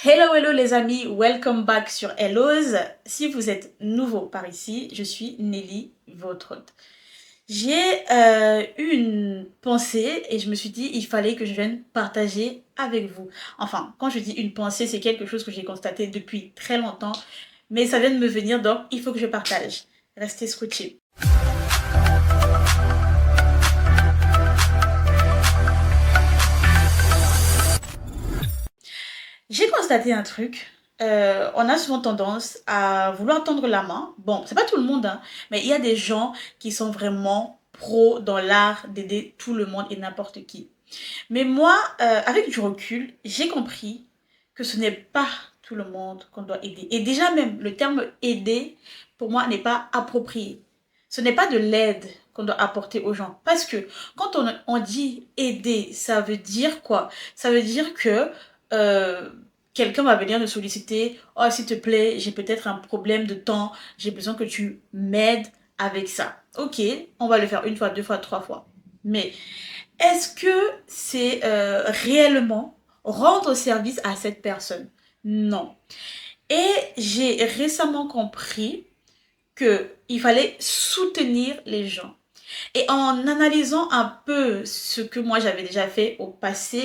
Hello, hello les amis, welcome back sur Hello's. Si vous êtes nouveau par ici, je suis Nelly, votre hôte. J'ai eu une pensée et je me suis dit il fallait que je vienne partager avec vous. Enfin, quand je dis une pensée, c'est quelque chose que j'ai constaté depuis très longtemps, mais ça vient de me venir donc il faut que je partage. Restez scotchés. J'ai constaté un truc. On a souvent tendance à vouloir tendre la main. Bon, c'est pas tout le monde, hein, mais il y a des gens qui sont vraiment pros dans l'art d'aider tout le monde et n'importe qui. Mais moi, avec du recul, j'ai compris que ce n'est pas tout le monde qu'on doit aider. Et déjà même, le terme aider, pour moi, n'est pas approprié. Ce n'est pas de l'aide qu'on doit apporter aux gens. Parce que quand on dit aider, ça veut dire quoi? Ça veut dire que euh, quelqu'un va venir nous solliciter. Oh, s'il te plaît, j'ai peut-être un problème de temps. J'ai besoin que tu m'aides avec ça. Ok, on va le faire une fois, deux fois, trois fois. Mais est-ce que c'est réellement rendre service à cette personne? Non. Et j'ai récemment compris qu'il fallait soutenir les gens. Et en analysant un peu ce que moi j'avais déjà fait auparavant,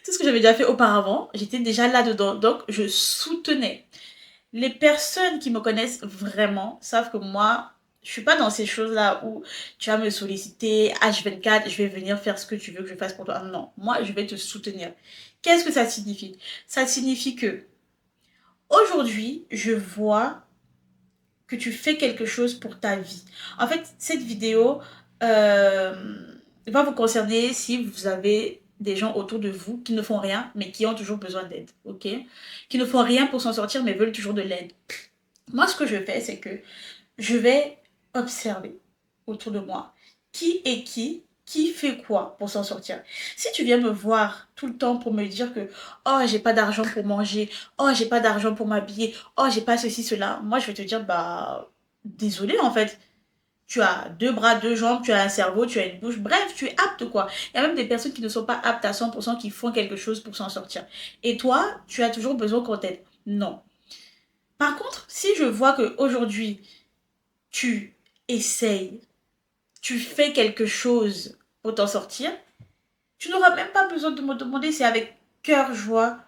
tout ce que j'avais déjà fait auparavant, j'étais déjà là-dedans. Donc, je soutenais. Les personnes qui me connaissent vraiment savent que moi, je suis pas dans ces choses-là où tu vas me solliciter H24, je vais venir faire ce que tu veux que je fasse pour toi. Non, moi, je vais te soutenir. Qu'est-ce que ça signifie? Ça signifie que aujourd'hui, je vois que tu fais quelque chose pour ta vie. En fait, cette vidéo va vous concerner si vous avez des gens autour de vous qui ne font rien, mais qui ont toujours besoin d'aide, ok? Qui ne font rien pour s'en sortir, mais veulent toujours de l'aide. Moi, ce que je fais, c'est que je vais observer autour de moi qui fait quoi pour s'en sortir. Si tu viens me voir tout le temps pour me dire que oh, j'ai pas d'argent pour manger, oh, j'ai pas d'argent pour m'habiller, oh, j'ai pas ceci, cela, moi je vais te dire bah désolé en fait. Tu as deux bras, deux jambes, tu as un cerveau, tu as une bouche, bref, tu es apte quoi. Il y a même des personnes qui ne sont pas aptes à 100% qui font quelque chose pour s'en sortir. Et toi, tu as toujours besoin qu'on t'aide. Non. Par contre, si je vois qu'aujourd'hui, tu essayes, tu fais quelque chose pour t'en sortir, tu n'auras même pas besoin de me demander, c'est avec cœur joie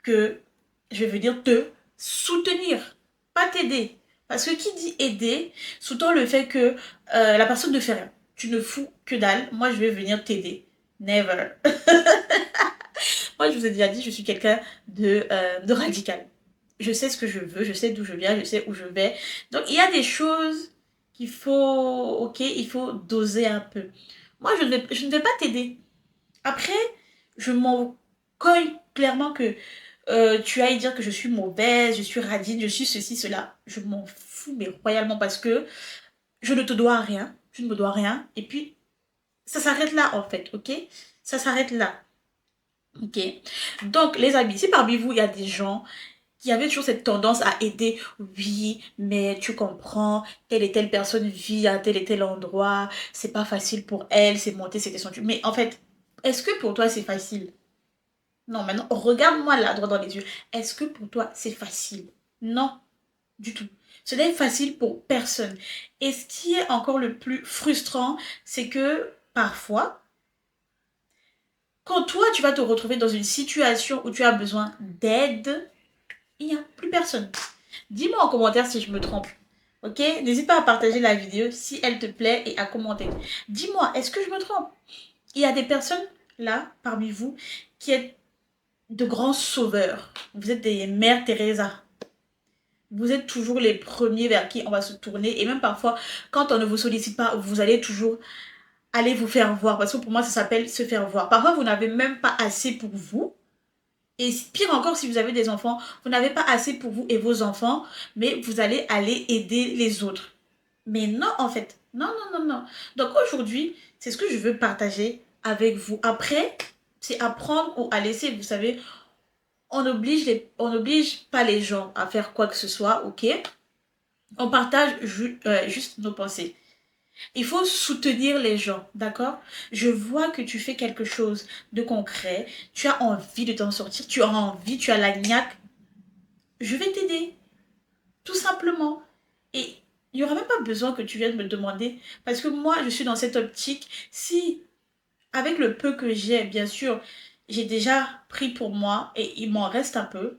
que je vais venir te soutenir, pas t'aider. Parce que qui dit aider, sous-tend le fait que la personne ne fait rien. Tu ne fous que dalle, moi je vais venir t'aider. Never. Moi je vous ai déjà dit, je suis quelqu'un de radical. Je sais ce que je veux, je sais d'où je viens, je sais où je vais. Donc il y a des choses qu'il faut, ok, il faut doser un peu. Moi je ne vais pas t'aider. Après, je m'en cogne clairement que tu ailles dire que je suis mauvaise, je suis radine, je suis ceci, cela. Je m'en fous, mais royalement parce que je ne te dois rien, tu ne me dois rien. Et puis, ça s'arrête là en fait, ok? Ça s'arrête là, ok? Donc, les amis, si parmi vous, il y a des gens qui avaient toujours cette tendance à aider, oui, mais tu comprends, telle et telle personne vit à tel et tel endroit, c'est pas facile pour elle, c'est monter, c'est descendu. Mais en fait, est-ce que pour toi c'est facile? Non, maintenant, regarde-moi là, droit dans les yeux. Est-ce que pour toi, c'est facile? Non, du tout. Ce n'est facile pour personne. Et ce qui est encore le plus frustrant, c'est que parfois, quand toi, tu vas te retrouver dans une situation où tu as besoin d'aide, il n'y a plus personne. Dis-moi en commentaire si je me trompe. Ok? N'hésite pas à partager la vidéo si elle te plaît et à commenter. Dis-moi, est-ce que je me trompe? Il y a des personnes là, parmi vous, qui êtes de grands sauveurs. Vous êtes des mères Teresa. Vous êtes toujours les premiers vers qui on va se tourner. Et même parfois, quand on ne vous sollicite pas, vous allez toujours aller vous faire voir. Parce que pour moi, ça s'appelle se faire voir. Parfois, vous n'avez même pas assez pour vous. Et pire encore, si vous avez des enfants, vous n'avez pas assez pour vous et vos enfants, mais vous allez aller aider les autres. Mais non, en fait. Non, non, non, non. Donc aujourd'hui, c'est ce que je veux partager avec vous. Après, c'est à prendre ou à laisser. Vous savez, on n'oblige pas les gens à faire quoi que ce soit, ok? On partage juste nos pensées. Il faut soutenir les gens, d'accord? Je vois que tu fais quelque chose de concret, tu as envie de t'en sortir, tu as envie, tu as la niaque. Je vais t'aider, tout simplement. Et il n'y aura même pas besoin que tu viennes me demander, parce que moi, je suis dans cette optique. Si, avec le peu que j'ai, bien sûr, j'ai déjà pris pour moi et il m'en reste un peu,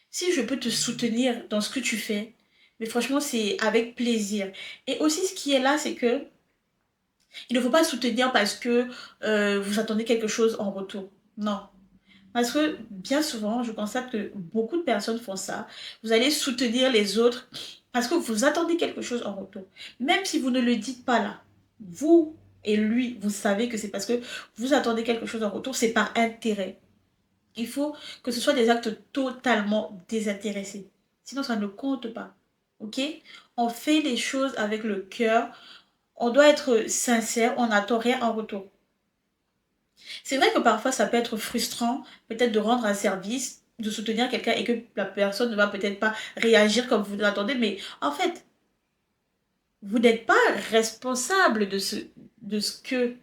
si je peux te soutenir dans ce que tu fais, mais franchement, c'est avec plaisir. Et aussi, ce qui est là, c'est que il ne faut pas soutenir parce que vous attendez quelque chose en retour. Non. Parce que bien souvent, je constate que beaucoup de personnes font ça. Vous allez soutenir les autres parce que vous attendez quelque chose en retour. Même si vous ne le dites pas là, vous et lui, vous savez que c'est parce que vous attendez quelque chose en retour, c'est par intérêt. Il faut que ce soit des actes totalement désintéressés. Sinon, ça ne compte pas. Ok? On fait les choses avec le cœur. On doit être sincère. On n'attend rien en retour. C'est vrai que parfois, ça peut être frustrant, peut-être de rendre un service, de soutenir quelqu'un et que la personne ne va peut-être pas réagir comme vous l'attendez. Mais en fait, vous n'êtes pas responsable de ce que,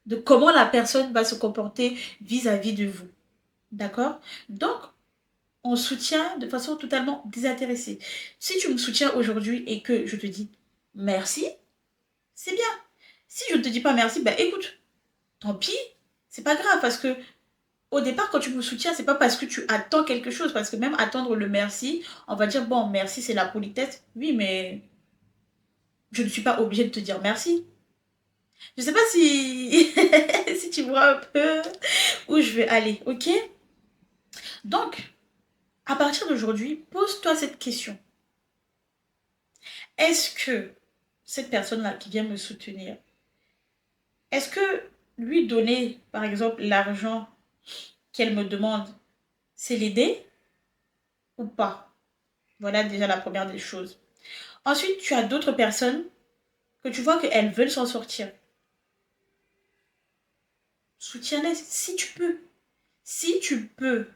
de comment la personne va se comporter vis-à-vis de vous. D'accord? Donc, on soutient de façon totalement désintéressée. Si tu me soutiens aujourd'hui et que je te dis merci, c'est bien. Si je ne te dis pas merci, ben écoute, tant pis, c'est pas grave parce que au départ, quand tu me soutiens, c'est pas parce que tu attends quelque chose, parce que même attendre le merci, on va dire bon, merci, c'est la politesse. Oui, mais je ne suis pas obligée de te dire merci. Je sais pas si si tu vois un peu où je vais aller, ok? Donc, à partir d'aujourd'hui, pose-toi cette question. Est-ce que cette personne-là qui vient me soutenir, est-ce que lui donner, par exemple, l'argent qu'elle me demande, c'est l'aider ou pas? Voilà déjà la première des choses. Ensuite, tu as d'autres personnes que tu vois qu'elles veulent s'en sortir. Soutiens-les si tu peux. Si tu peux.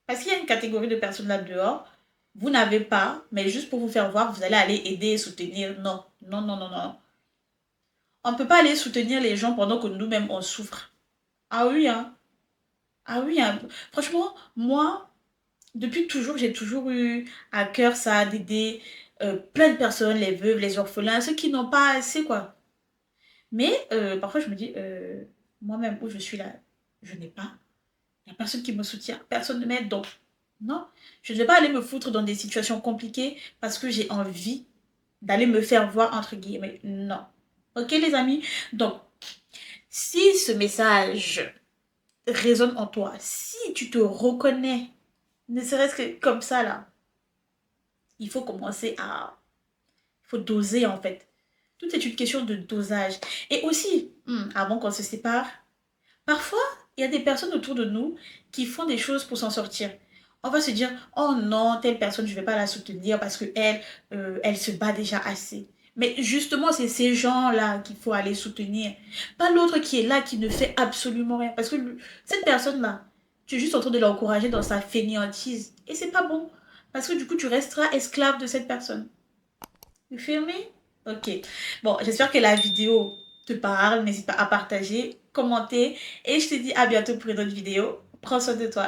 Parce qu'il y a une catégorie de personnes là dehors, vous n'avez pas, mais juste pour vous faire voir, vous allez aller aider et soutenir. Non, non, non, non, non. On ne peut pas aller soutenir les gens pendant que nous-mêmes on souffre. Ah oui, hein. Ah oui, hein. Franchement, moi, depuis toujours, j'ai toujours eu à cœur ça d'aider plein de personnes, les veuves, les orphelins, ceux qui n'ont pas assez, quoi. Mais parfois, je me dis, moi-même, où je suis là, je n'ai pas. Il n'y a personne qui me soutient, personne ne m'aide. Donc, non, je ne vais pas aller me foutre dans des situations compliquées parce que j'ai envie d'aller me faire voir, entre guillemets. Non. Ok, les amis? Donc, si ce message résonne en toi, si tu te reconnais, ne serait-ce que comme ça, là, il faut commencer à... Il faut doser, en fait. Tout est une question de dosage. Et aussi, avant qu'on se sépare, parfois, il y a des personnes autour de nous qui font des choses pour s'en sortir. On va se dire, oh non, telle personne, je ne vais pas la soutenir parce qu'elle, elle se bat déjà assez. Mais justement, c'est ces gens-là qu'il faut aller soutenir. Pas l'autre qui est là, qui ne fait absolument rien. Parce que cette personne-là, tu es juste en train de l'encourager dans sa fainéantise. Et c'est pas bon. Parce que du coup, tu resteras esclave de cette personne. You feel me? Ok. Bon, j'espère que la vidéo te parle. N'hésite pas à partager, commenter. Et je te dis à bientôt pour une autre vidéo. Prends soin de toi.